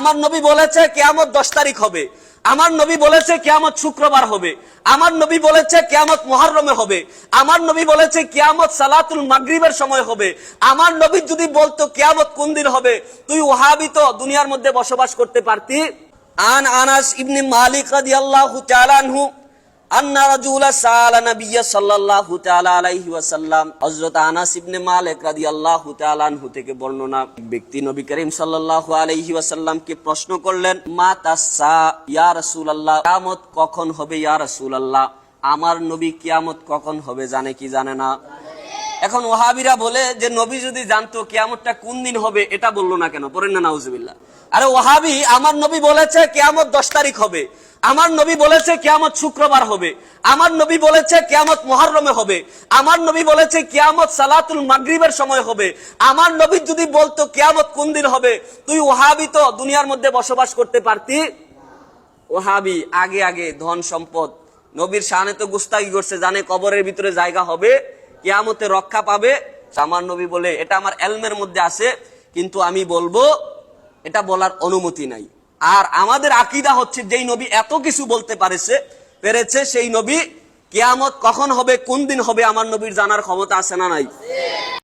আমার নবী বলেছে কিয়ামত 10 তারিখ হবে, আমার নবী বলেছে কিয়ামত শুক্রবার হবে, আমার নবী বলেছে কিয়ামত মুহররমে হবে, আমার নবী বলেছে কিয়ামত সালাতুল মাগরিবের সময় হবে। আমার নবী যদি বলতো কিয়ামত কোন দিন হবে, তুই ওয়াহাবি তো দুনিয়ার মধ্যে বসবাস করতে পারতি। আন আনাস ইবনে মালিক রাদিয়াল্লাহু তাআলা আনহু আন্না রাজুলা সাআলা নবিয়্য সাল্লাল্লাহু তাআলা আলাইহি ওয়াসাল্লাম, হযরত আনাস ইবনে মালিক রাদিয়াল্লাহু তাআলা আনহু থেকে বর্ণনা, ব্যক্তি নবী করিম সাল্লাল্লাহু আলাইহি ওয়াসাল্লামকে প্রশ্ন করলেন, মা তাসসা ইয়া রাসূলুল্লাহ, কিয়ামত কখন হবে ইয়া রাসূলুল্লাহ। আমার নবী কিয়ামত কখন হবে জানে কি জানে না? এখন ওয়াহাবিরা বলে যে নবী যদি জানতো কিয়ামতটা কোন দিন হবে এটা বললো না কেন? পড়েন না নাউজুবিল্লাহ। আরে ওয়াহাবি, আমার নবী বলেছে কিয়ামত 10 তারিখ হবে, আমার নবী বলেছে কিয়ামত শুক্রবার হবে, আমার নবী বলেছে কিয়ামত মুহররমে হবে, আমার নবী বলেছে কিয়ামত সালাতুল মাগরিবের সময় হবে। আমার নবী যদি বলতো কিয়ামত কোন দিন হবে, তুই ওয়াহাবি তো দুনিয়ার মধ্যে বসবাস করতে পারতি। ওয়াহাবি আগে আগে ধন সম্পদ, নবীর শানে তো গুস্তাখি করছে, জানে কবরের ভিতরে জায়গা হবে, কিয়ামতে রক্ষা পাবে। আমার নবী বলে এটা আমার ইলমের মধ্যে আছে, কিন্তু আমি বলবো এটা বলার অনুমতি নাই। আর আমাদের আকীদা হচ্ছে যেই নবী এত কিছু বলতে পেরেছে সেই নবী কিয়ামত কখন হবে কোন দিন হবে আমার নবীর জানার ক্ষমতা আছে না নাই?